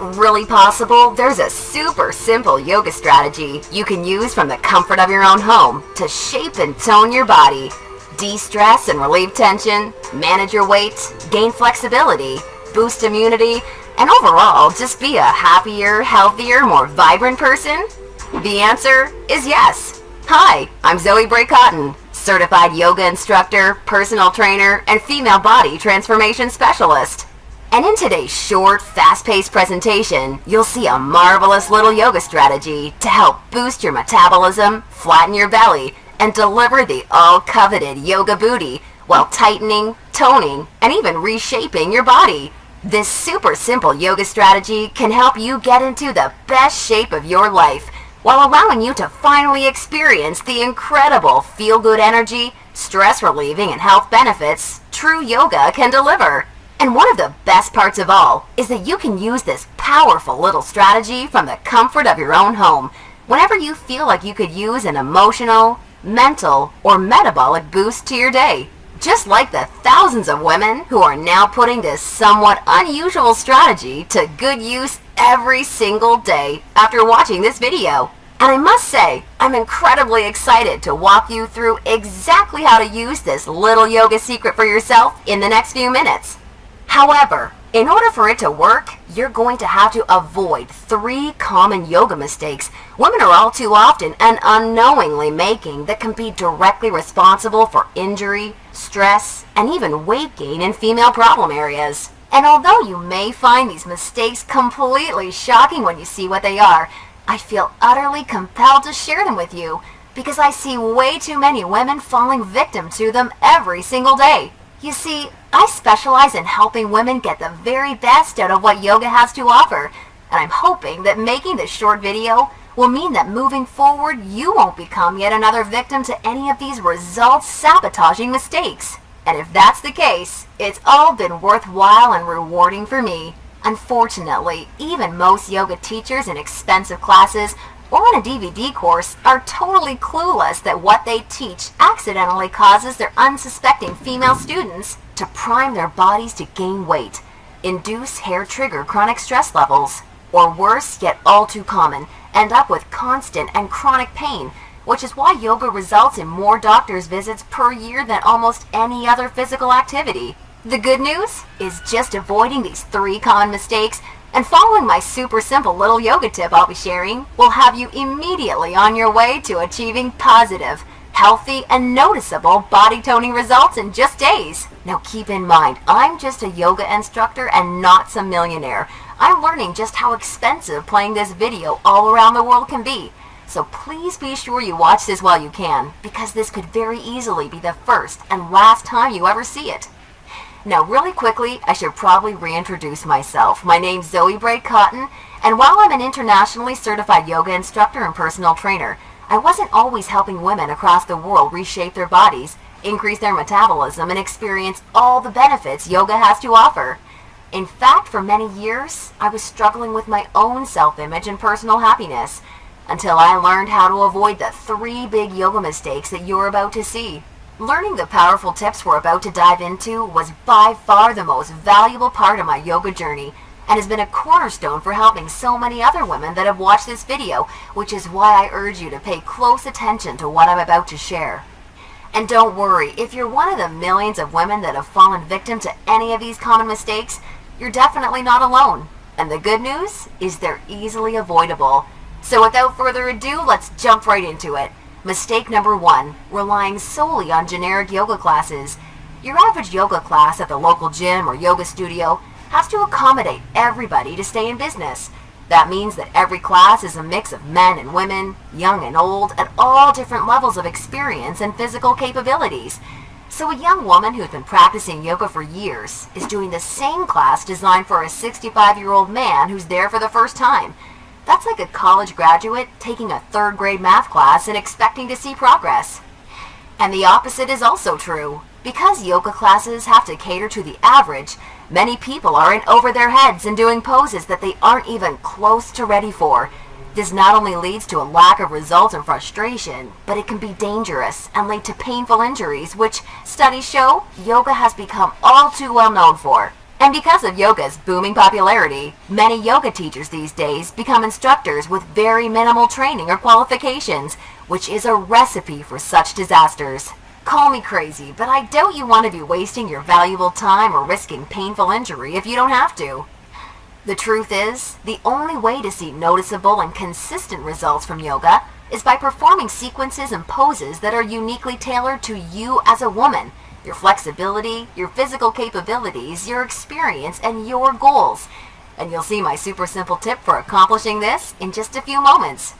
really possible? There's a super simple yoga strategy you can use from the comfort of your own home to shape and tone your body, de-stress and relieve tension, manage your weight, gain flexibility, boost immunity, and overall just be a happier, healthier, more vibrant person? The answer is yes. Hi, I'm Zoe Bray-Cotton, certified yoga instructor, personal trainer, and female body transformation specialist. And in today's short, fast-paced presentation, you'll see a marvelous little yoga strategy to help boost your metabolism, flatten your belly, and deliver the all-coveted yoga booty while tightening, toning, and even reshaping your body. This super simple yoga strategy can help you get into the best shape of your life while allowing you to finally experience the incredible feel-good energy, stress-relieving, and health benefits true yoga can deliver. And one of the best parts of all is that you can use this powerful little strategy from the comfort of your own home whenever you feel like you could use an emotional, mental, or metabolic boost to your day. Just like the thousands of women who are now putting this somewhat unusual strategy to good use every single day after watching this video. And I must say, I'm incredibly excited to walk you through exactly how to use this little yoga secret for yourself in the next few minutes. However, in order for it to work, you're going to have to avoid 3 common yoga mistakes women are all too often and unknowingly making that can be directly responsible for injury, stress, and even weight gain in female problem areas. And although you may find these mistakes completely shocking when you see what they are, I feel utterly compelled to share them with you because I see way too many women falling victim to them every single day. You see, I specialize in helping women get the very best out of what yoga has to offer, and I'm hoping that making this short video will mean that moving forward you won't become yet another victim to any of these results-sabotaging mistakes. And if that's the case, it's all been worthwhile and rewarding for me. Unfortunately, even most yoga teachers in expensive classes or in a DVD course are totally clueless that what they teach accidentally causes their unsuspecting female students to prime their bodies to gain weight, induce hair-trigger chronic stress levels, or worse, yet all too common, end up with constant and chronic pain, which is why yoga results in more doctor's visits per year than almost any other physical activity. The good news is just avoiding these 3 common mistakes and following my super simple little yoga tip I'll be sharing will have you immediately on your way to achieving positive, healthy, and noticeable body toning results in just days. Now keep in mind, I'm just a yoga instructor and not some millionaire. I'm learning just how expensive playing this video all around the world can be. So please be sure you watch this while you can, because this could very easily be the first and last time you ever see it. Now really quickly, I should probably reintroduce myself. My name's Zoe Bray-Cotton, and while I'm an internationally certified yoga instructor and personal trainer, I wasn't always helping women across the world reshape their bodies, increase their metabolism, and experience all the benefits yoga has to offer. In fact, for many years, I was struggling with my own self-image and personal happiness, until I learned how to avoid the 3 big yoga mistakes that you're about to see. Learning the powerful tips we're about to dive into was by far the most valuable part of my yoga journey and has been a cornerstone for helping so many other women that have watched this video, which is why I urge you to pay close attention to what I'm about to share. And don't worry, if you're one of the millions of women that have fallen victim to any of these common mistakes, you're definitely not alone. And the good news is they're easily avoidable. So without further ado, let's jump right into it. Mistake number 1, relying solely on generic yoga classes. Your average yoga class at the local gym or yoga studio has to accommodate everybody to stay in business. That means that every class is a mix of men and women, young and old, at all different levels of experience and physical capabilities. So a young woman who's been practicing yoga for years is doing the same class designed for a 65-year-old man who's there for the first time. That's like a college graduate taking a 3rd grade math class and expecting to see progress. And the opposite is also true. Because yoga classes have to cater to the average, many people are in over their heads and doing poses that they aren't even close to ready for. This not only leads to a lack of results and frustration, but it can be dangerous and lead to painful injuries, which studies show yoga has become all too well known for. And because of yoga's booming popularity, many yoga teachers these days become instructors with very minimal training or qualifications, which is a recipe for such disasters. Call me crazy, but I doubt you want to be wasting your valuable time or risking painful injury if you don't have to. The truth is, the only way to see noticeable and consistent results from yoga is by performing sequences and poses that are uniquely tailored to you as a woman, your flexibility, your physical capabilities, your experience, and your goals. And you'll see my super simple tip for accomplishing this in just a few moments.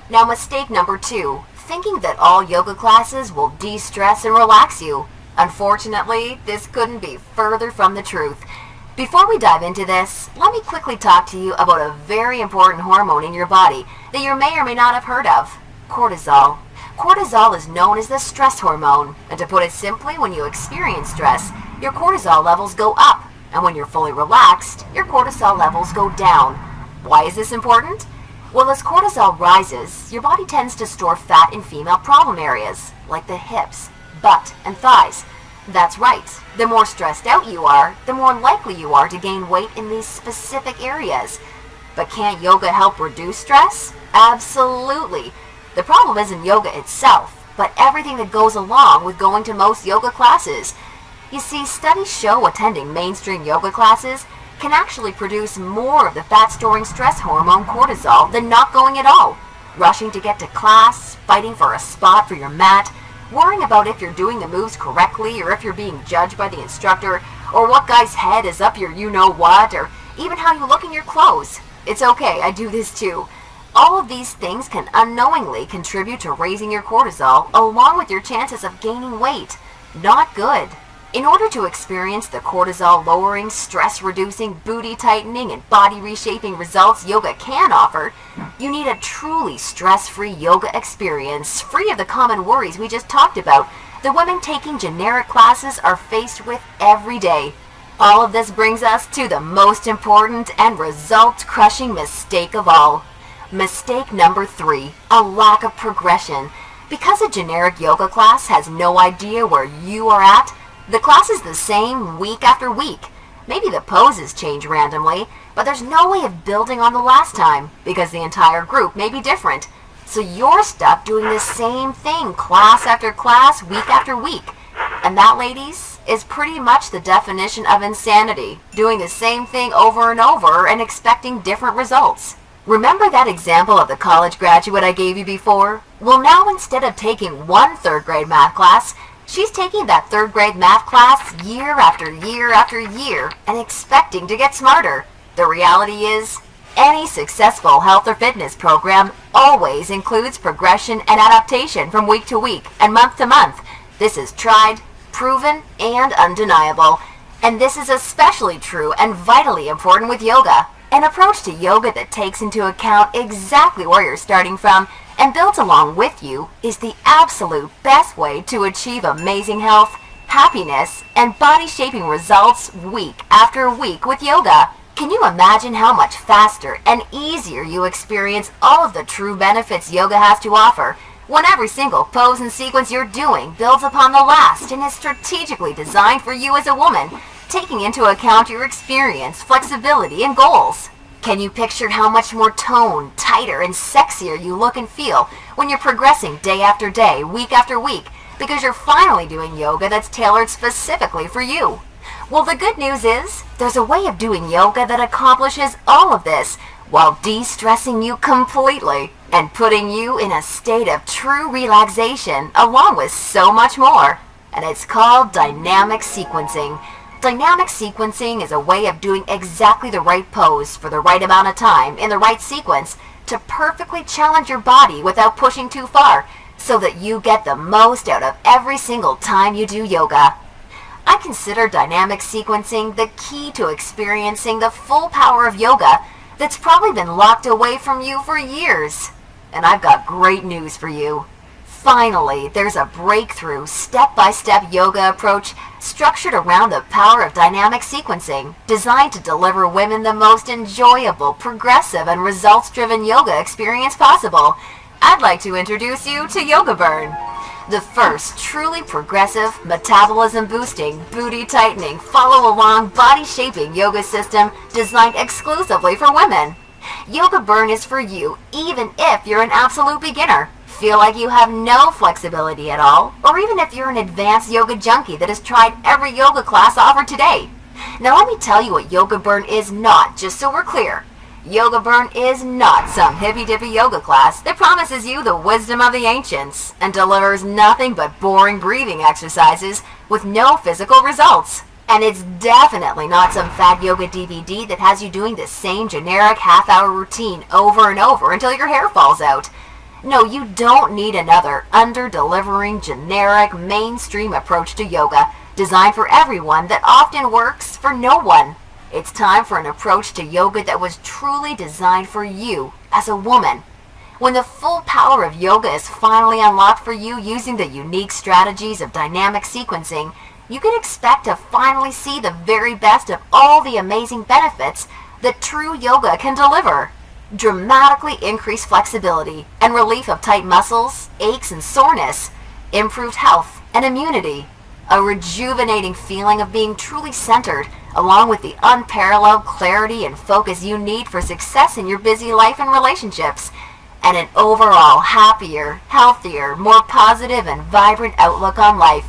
Now, mistake number 2, thinking that all yoga classes will de-stress and relax you. Unfortunately, this couldn't be further from the truth. Before we dive into this, let me quickly talk to you about a very important hormone in your body that you may or may not have heard of: cortisol. Cortisol is known as the stress hormone, and to put it simply, when you experience stress, your cortisol levels go up, and when you're fully relaxed, your cortisol levels go down. Why is this important? Well, as cortisol rises, your body tends to store fat in female problem areas, like the hips, butt, and thighs. That's right, the more stressed out you are, the more likely you are to gain weight in these specific areas. But can't yoga help reduce stress? Absolutely. The problem isn't yoga itself, but everything that goes along with going to most yoga classes. You see, studies show attending mainstream yoga classes can actually produce more of the fat-storing stress hormone cortisol than not going at all. Rushing to get to class, fighting for a spot for your mat, worrying about if you're doing the moves correctly or if you're being judged by the instructor, or what guy's head is up your you-know-what, or even how you look in your clothes. It's okay, I do this too. All of these things can unknowingly contribute to raising your cortisol along with your chances of gaining weight. Not good. In order to experience the cortisol-lowering, stress-reducing, booty-tightening, and body-reshaping results yoga can offer, you need a truly stress-free yoga experience, free of the common worries we just talked about that women taking generic classes are faced with every day. All of this brings us to the most important and result-crushing mistake of all. Mistake number 3, a lack of progression. Because a generic yoga class has no idea where you are at, the class is the same week after week. Maybe the poses change randomly, but there's no way of building on the last time because the entire group may be different. So you're stuck doing the same thing class after class, week after week. And that, ladies, is pretty much the definition of insanity, doing the same thing over and over and expecting different results. Remember that example of the college graduate I gave you before? Well, now instead of taking one third-grade math class, she's taking that third-grade math class year after year after year and expecting to get smarter. The reality is, any successful health or fitness program always includes progression and adaptation from week to week and month to month. This is tried, proven, and undeniable. And this is especially true and vitally important with yoga. An approach to yoga that takes into account exactly where you're starting from and builds along with you is the absolute best way to achieve amazing health, happiness, and body-shaping results week after week with yoga. Can you imagine how much faster and easier you experience all of the true benefits yoga has to offer when every single pose and sequence you're doing builds upon the last and is strategically designed for you as a woman, taking into account your experience, flexibility, and goals? Can you picture how much more toned, tighter, and sexier you look and feel when you're progressing day after day, week after week, because you're finally doing yoga that's tailored specifically for you? Well, the good news is, there's a way of doing yoga that accomplishes all of this while de-stressing you completely and putting you in a state of true relaxation along with so much more. And it's called dynamic sequencing. Dynamic sequencing is a way of doing exactly the right pose for the right amount of time in the right sequence to perfectly challenge your body without pushing too far so that you get the most out of every single time you do yoga. I consider dynamic sequencing the key to experiencing the full power of yoga that's probably been locked away from you for years. And I've got great news for you. Finally, there's a breakthrough, step-by-step yoga approach structured around the power of dynamic sequencing, designed to deliver women the most enjoyable, progressive, and results-driven yoga experience possible. I'd like to introduce you to Yoga Burn. The first truly progressive, metabolism-boosting, booty-tightening, follow-along, body-shaping yoga system designed exclusively for women. Yoga Burn is for you even if you're an absolute beginner, feel like you have no flexibility at all, or even if you're an advanced yoga junkie that has tried every yoga class offered today. Now let me tell you what Yoga Burn is not, just so we're clear. Yoga Burn is not some hippy-dippy yoga class that promises you the wisdom of the ancients and delivers nothing but boring breathing exercises with no physical results. And it's definitely not some fad yoga DVD that has you doing the same generic half-hour routine over and over until your hair falls out. No, you don't need another under-delivering, generic, mainstream approach to yoga designed for everyone that often works for no one. It's time for an approach to yoga that was truly designed for you as a woman. When the full power of yoga is finally unlocked for you using the unique strategies of dynamic sequencing, you can expect to finally see the very best of all the amazing benefits that true yoga can deliver. Dramatically increased flexibility and relief of tight muscles, aches and soreness, improved health and immunity, a rejuvenating feeling of being truly centered, along with the unparalleled clarity and focus you need for success in your busy life and relationships, and an overall happier, healthier, more positive and vibrant outlook on life.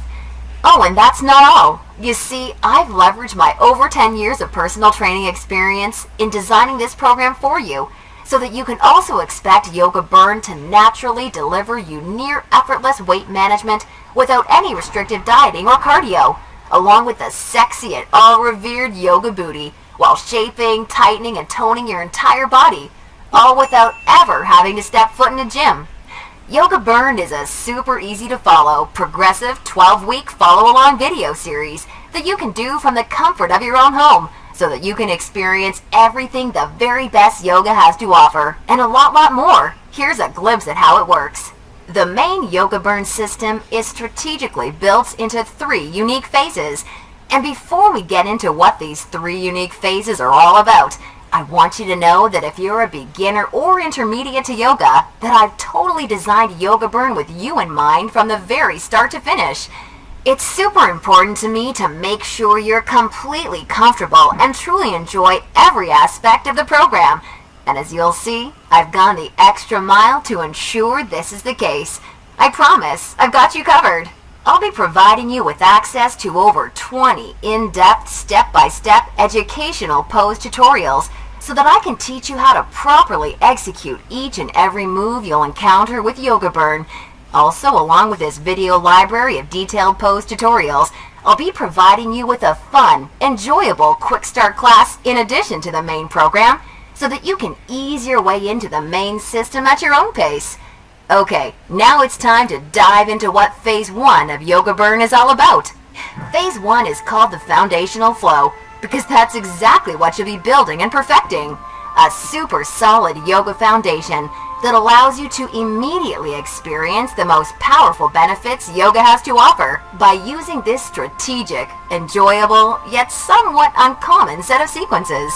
Oh, and that's not all. You see, I've leveraged my over 10 years of personal training experience in designing this program for you, so that you can also expect Yoga Burn to naturally deliver you near effortless weight management without any restrictive dieting or cardio, along with the sexy and all-revered yoga booty, while shaping, tightening, and toning your entire body, all without ever having to step foot in a gym. Yoga Burn is a super easy to follow, progressive 12-week follow-along video series that you can do from the comfort of your own home, so that you can experience everything the very best yoga has to offer, and a lot more. Here's a glimpse at how it works. The main Yoga Burn system is strategically built into 3 unique phases. And before we get into what these 3 unique phases are all about, I want you to know that if you're a beginner or intermediate to yoga, that I've totally designed Yoga Burn with you in mind from the very start to finish. It's super important to me to make sure you're completely comfortable and truly enjoy every aspect of the program. And as you'll see, I've gone the extra mile to ensure this is the case. I promise, I've got you covered. I'll be providing you with access to over 20 in-depth, step-by-step educational pose tutorials so that I can teach you how to properly execute each and every move you'll encounter with Yoga Burn. Also, along with this video library of detailed pose tutorials, I'll be providing you with a fun, enjoyable quick start class in addition to the main program, so that you can ease your way into the main system at your own pace. Okay, now it's time to dive into what Phase 1 of Yoga Burn is all about. Phase 1 is called the foundational flow, because that's exactly what you'll be building and perfecting. A super solid yoga foundation that allows you to immediately experience the most powerful benefits yoga has to offer by using this strategic, enjoyable, yet somewhat uncommon set of sequences.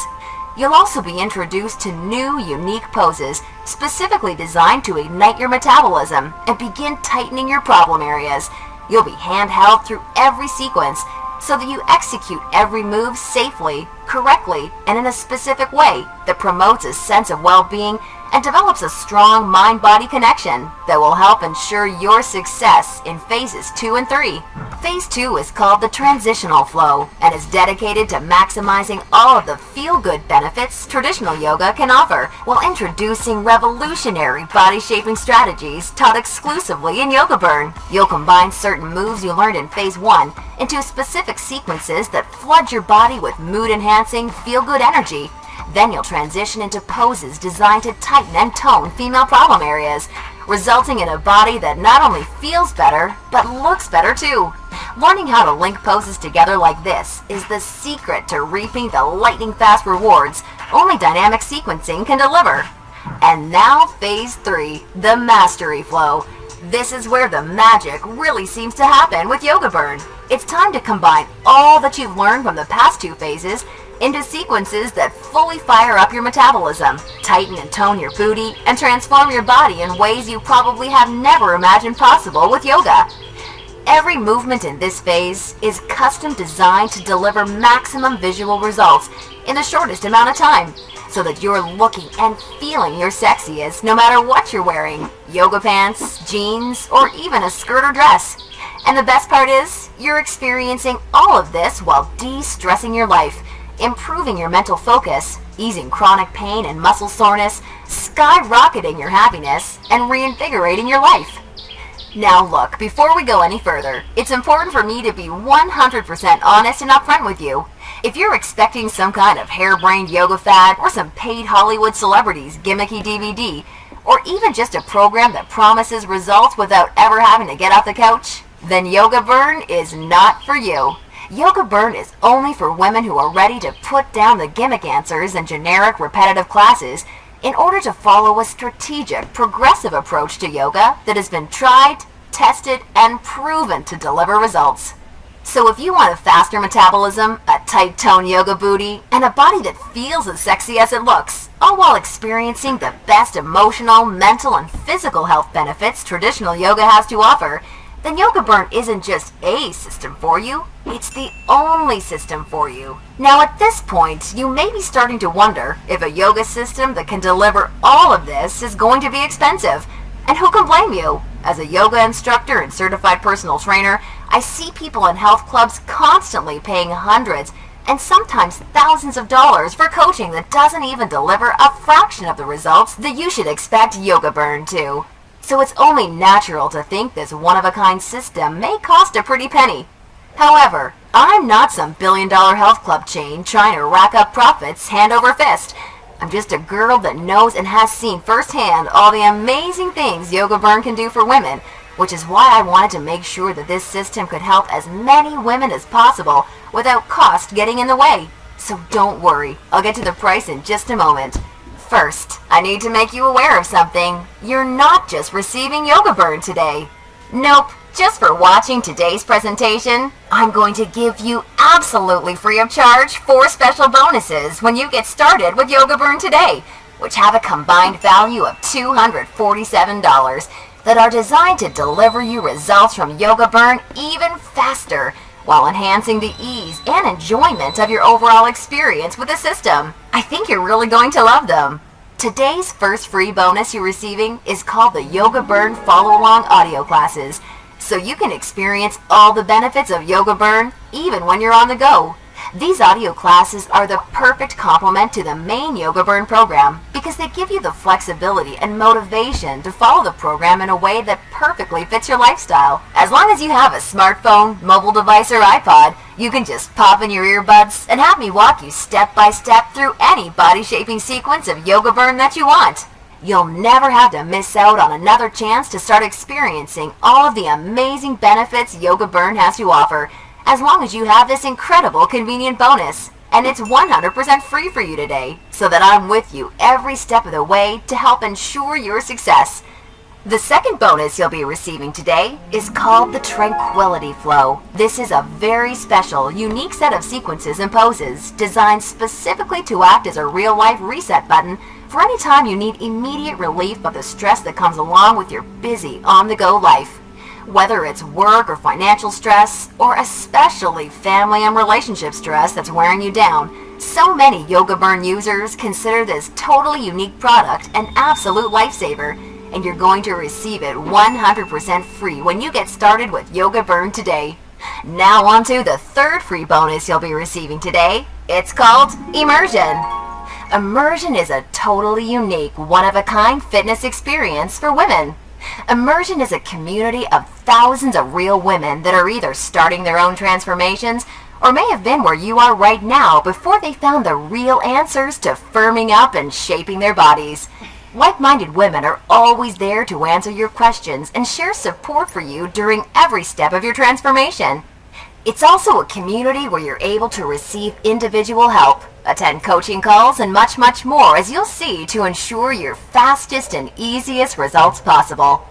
You'll also be introduced to new, unique poses specifically designed to ignite your metabolism and begin tightening your problem areas. You'll be handheld through every sequence so that you execute every move safely, correctly, and in a specific way that promotes a sense of well-being and develops a strong mind-body connection that will help ensure your success in phases 2 and 3. Phase 2 is called the transitional flow and is dedicated to maximizing all of the feel-good benefits traditional yoga can offer while introducing revolutionary body-shaping strategies taught exclusively in Yoga Burn. You'll combine certain moves you learned in Phase 1 into specific sequences that flood your body with mood-enhancing, feel-good energy. Then you'll transition into poses designed to tighten and tone female problem areas, resulting in a body that not only feels better, but looks better too. Learning how to link poses together like this is the secret to reaping the lightning-fast rewards only dynamic sequencing can deliver. And now Phase 3, the mastery flow. This is where the magic really seems to happen with Yoga Burn. It's time to combine all that you've learned from the past two phases into sequences that fully fire up your metabolism, tighten and tone your booty, and transform your body in ways you probably have never imagined possible with yoga. Every movement in this phase is custom designed to deliver maximum visual results in the shortest amount of time, so that you're looking and feeling your sexiest no matter what you're wearing, yoga pants, jeans, or even a skirt or dress. And the best part is, you're experiencing all of this while de-stressing your life, improving your mental focus, easing chronic pain and muscle soreness, skyrocketing your happiness, and reinvigorating your life. Now look, before we go any further, it's important for me to be 100% honest and upfront with you. If you're expecting some kind of harebrained yoga fad or some paid Hollywood celebrities gimmicky DVD, or even just a program that promises results without ever having to get off the couch, then Yoga Burn is not for you. Yoga Burn is only for women who are ready to put down the gimmick answers and generic repetitive classes in order to follow a strategic, progressive approach to yoga that has been tried, tested, and proven to deliver results. So if you want a faster metabolism, a tight tone yoga booty, and a body that feels as sexy as it looks, all while experiencing the best emotional, mental, and physical health benefits traditional yoga has to offer, then Yoga Burn isn't just a system for you, it's the only system for you. Now at this point, you may be starting to wonder if a yoga system that can deliver all of this is going to be expensive. And who can blame you? As a yoga instructor and certified personal trainer, I see people in health clubs constantly paying hundreds and sometimes thousands of dollars for coaching that doesn't even deliver a fraction of the results that you should expect Yoga Burn to. So it's only natural to think this one-of-a-kind system may cost a pretty penny. However, I'm not some billion-dollar health club chain trying to rack up profits hand over fist. I'm just a girl that knows and has seen firsthand all the amazing things Yoga Burn can do for women, which is why I wanted to make sure that this system could help as many women as possible without cost getting in the way. So don't worry, I'll get to the price in just a moment. First, I need to make you aware of something. You're not just receiving Yoga Burn today. Nope, just for watching today's presentation, I'm going to give you absolutely free of charge 4 special bonuses when you get started with Yoga Burn today, which have a combined value of $247 that are designed to deliver you results from Yoga Burn even faster, while enhancing the ease and enjoyment of your overall experience with the system. I think you're really going to love them. Today's first free bonus you're receiving is called the Yoga Burn Follow-Along Audio Classes, so you can experience all the benefits of Yoga Burn even when you're on the go. These audio classes are the perfect complement to the main Yoga Burn program because they give you the flexibility and motivation to follow the program in a way that perfectly fits your lifestyle. As long as you have a smartphone, mobile device, or iPod, you can just pop in your earbuds and have me walk you step by step through any body-shaping sequence of Yoga Burn that you want. You'll never have to miss out on another chance to start experiencing all of the amazing benefits Yoga Burn has to offer, as long as you have this incredible convenient bonus. And it's 100% free for you today, so that I'm with you every step of the way to help ensure your success. The second bonus you'll be receiving today is called the Tranquility Flow. This is a very special, unique set of sequences and poses designed specifically to act as a real-life reset button for any time you need immediate relief of the stress that comes along with your busy, on-the-go life. Whether it's work or financial stress, or especially family and relationship stress that's wearing you down, so many Yoga Burn users consider this totally unique product an absolute lifesaver, and you're going to receive it 100% free when you get started with Yoga Burn today. Now on to the third free bonus you'll be receiving today. It's called Immersion. Immersion is a totally unique, one-of-a-kind fitness experience for women. Immersion is a community of thousands of real women that are either starting their own transformations or may have been where you are right now before they found the real answers to firming up and shaping their bodies. Like-minded women are always there to answer your questions and share support for you during every step of your transformation. It's also a community where you're able to receive individual help, attend coaching calls, and much, much more, as you'll see, to ensure your fastest and easiest results possible.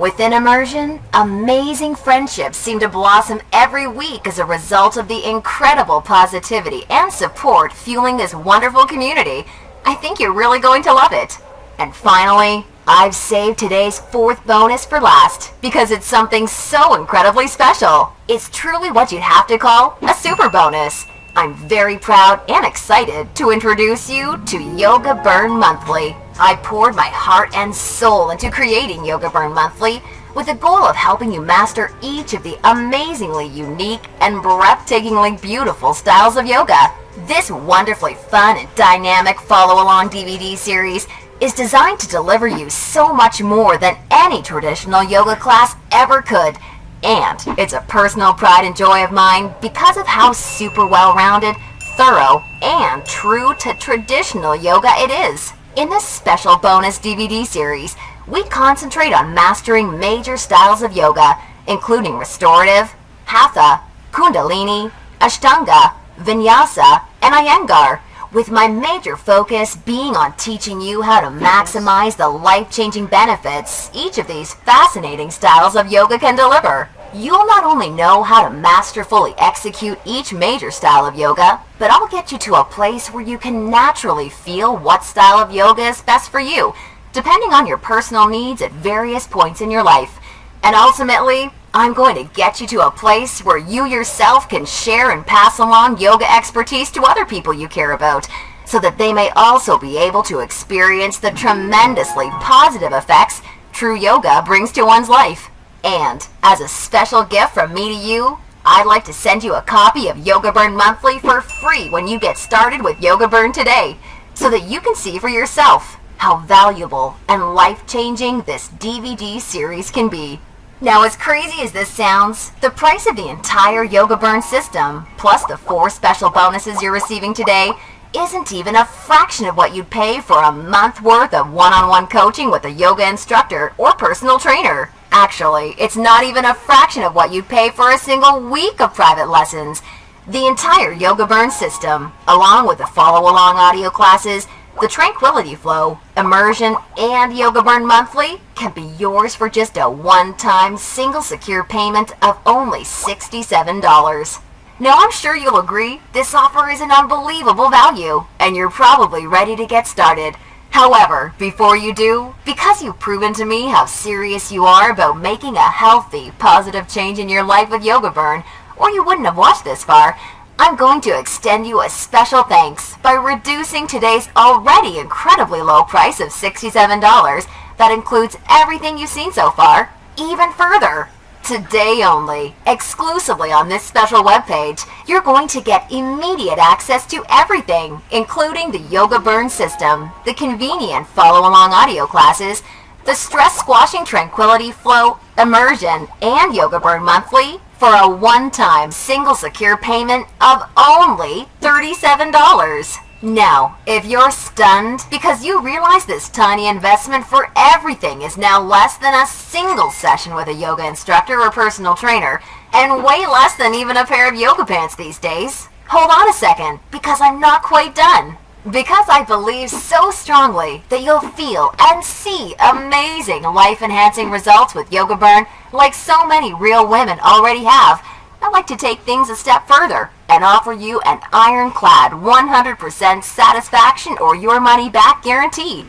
Within immersion, amazing friendships seem to blossom every week as a result of the incredible positivity and support fueling this wonderful community. I think you're really going to love it. And finally, I've saved today's fourth bonus for last because it's something so incredibly special. It's truly what you'd have to call a super bonus. I'm very proud and excited to introduce you to Yoga Burn Monthly. I poured my heart and soul into creating Yoga Burn Monthly with the goal of helping you master each of the amazingly unique and breathtakingly beautiful styles of yoga. This wonderfully fun and dynamic follow-along DVD series is designed to deliver you so much more than any traditional yoga class ever could. And it's a personal pride and joy of mine because of how super well-rounded, thorough, and true to traditional yoga it is. In this special bonus DVD series, we concentrate on mastering major styles of yoga, including restorative, hatha, kundalini, ashtanga, vinyasa, and iyengar, with my major focus being on teaching you how to maximize the life-changing benefits each of these fascinating styles of yoga can deliver. You'll not only know how to masterfully execute each major style of yoga, but I'll get you to a place where you can naturally feel what style of yoga is best for you, depending on your personal needs at various points in your life. And ultimately, I'm going to get you to a place where you yourself can share and pass along yoga expertise to other people you care about, so that they may also be able to experience the tremendously positive effects true yoga brings to one's life. And as a special gift from me to you, I'd like to send you a copy of Yoga Burn Monthly for free when you get started with Yoga Burn today, so that you can see for yourself how valuable and life-changing this DVD series can be. Now, as crazy as this sounds, the price of the entire Yoga Burn system, plus the 4 special bonuses you're receiving today, isn't even a fraction of what you'd pay for a month worth of one-on-one coaching with a yoga instructor or personal trainer. Actually, it's not even a fraction of what you'd pay for a single week of private lessons. The entire Yoga Burn system, along with the follow-along audio classes, the Tranquility Flow, Immersion, and Yoga Burn Monthly can be yours for just a one-time single secure payment of only $67. Now, I'm sure you'll agree this offer is an unbelievable value, and you're probably ready to get started. However, before you do, because you've proven to me how serious you are about making a healthy, positive change in your life with Yoga Burn, or you wouldn't have watched this far, I'm going to extend you a special thanks by reducing today's already incredibly low price of $67 that includes everything you've seen so far, even further. Today only, exclusively on this special webpage, you're going to get immediate access to everything, including the Yoga Burn system, the convenient follow-along audio classes, the Stress Squashing Tranquility Flow, Immersion, and Yoga Burn Monthly for a one-time single secure payment of only $37. Now, if you're stunned because you realize this tiny investment for everything is now less than a single session with a yoga instructor or personal trainer, and way less than even a pair of yoga pants these days, hold on a second, because I'm not quite done. Because I believe so strongly that you'll feel and see amazing life-enhancing results with Yoga Burn like so many real women already have, I'd like to take things a step further and offer you an ironclad 100% satisfaction or your money back guaranteed.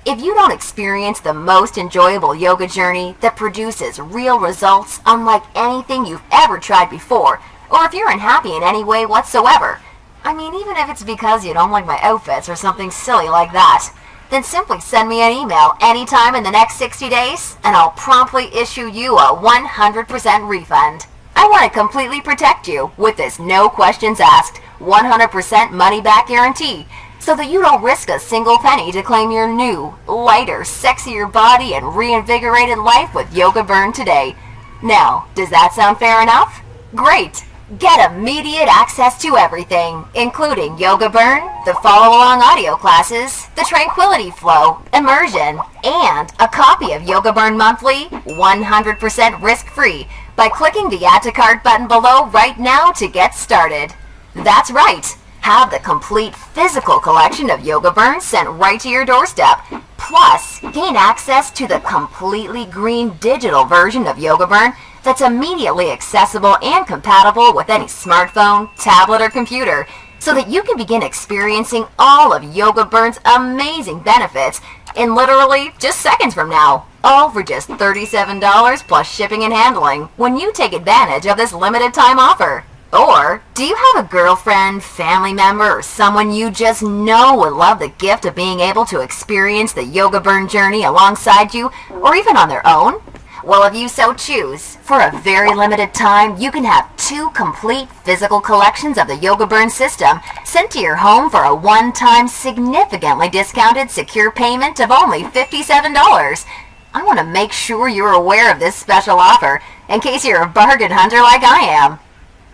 If you don't experience the most enjoyable yoga journey that produces real results unlike anything you've ever tried before, or if you're unhappy in any way whatsoever, I mean, even if it's because you don't like my outfits or something silly like that, then simply send me an email anytime in the next 60 days and I'll promptly issue you a 100% refund. I want to completely protect you with this no questions asked, 100% money back guarantee, so that you don't risk a single penny to claim your new, lighter, sexier body and reinvigorated life with Yoga Burn today. Now, does that sound fair enough? Great! Get immediate access to everything, including Yoga Burn, the follow-along audio classes, the Tranquility Flow, Immersion, and a copy of Yoga Burn Monthly, 100% risk-free, by clicking the Add to Cart button below right now to get started. That's right! Have the complete physical collection of Yoga Burns sent right to your doorstep. Plus, gain access to the completely green digital version of Yoga Burn that's immediately accessible and compatible with any smartphone, tablet, or computer, so that you can begin experiencing all of Yoga Burn's amazing benefits in literally just seconds from now. All for just $37 plus shipping and handling when you take advantage of this limited time offer. Or, do you have a girlfriend, family member, or someone you just know would love the gift of being able to experience the Yoga Burn journey alongside you, or even on their own? Well, if you so choose, for a very limited time, you can have 2 complete physical collections of the Yoga Burn system sent to your home for a one-time, significantly discounted secure payment of only $57. I want to make sure you're aware of this special offer, in case you're a bargain hunter like I am.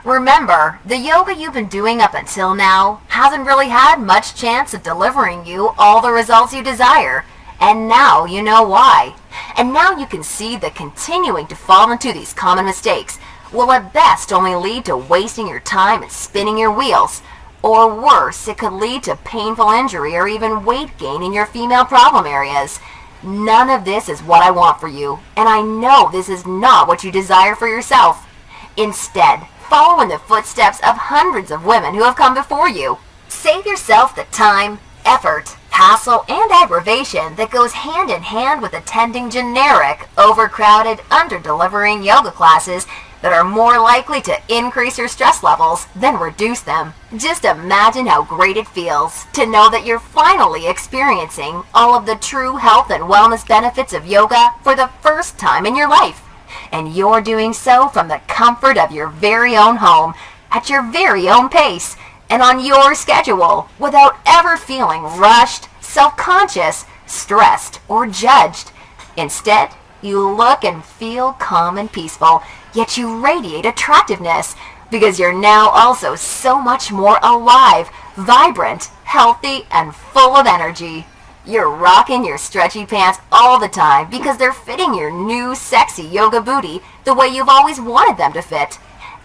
Remember, the yoga you've been doing up until now hasn't really had much chance of delivering you all the results you desire, and now you know why. And now you can see that continuing to fall into these common mistakes will at best only lead to wasting your time and spinning your wheels, or worse, it could lead to painful injury or even weight gain in your female problem areas. None of this is what I want for you, and I know this is not what you desire for yourself. Instead, follow in the footsteps of hundreds of women who have come before you. Save yourself the time, effort, hassle, and aggravation that goes hand in hand with attending generic, overcrowded, under-delivering yoga classes that are more likely to increase your stress levels than reduce them. Just imagine how great it feels to know that you're finally experiencing all of the true health and wellness benefits of yoga for the first time in your life. And you're doing so from the comfort of your very own home, at your very own pace, and on your schedule, without ever feeling rushed, self-conscious, stressed, or judged. Instead, you look and feel calm and peaceful, yet you radiate attractiveness, because you're now also so much more alive, vibrant, healthy, and full of energy. You're rocking your stretchy pants all the time because they're fitting your new sexy yoga booty the way you've always wanted them to fit.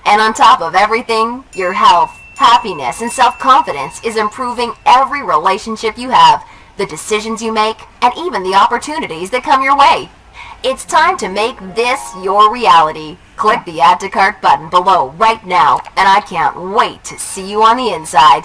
And on top of everything, your health, happiness, and self-confidence is improving every relationship you have, the decisions you make, and even the opportunities that come your way. It's time to make this your reality. Click the Add to Cart button below right now, and I can't wait to see you on the inside.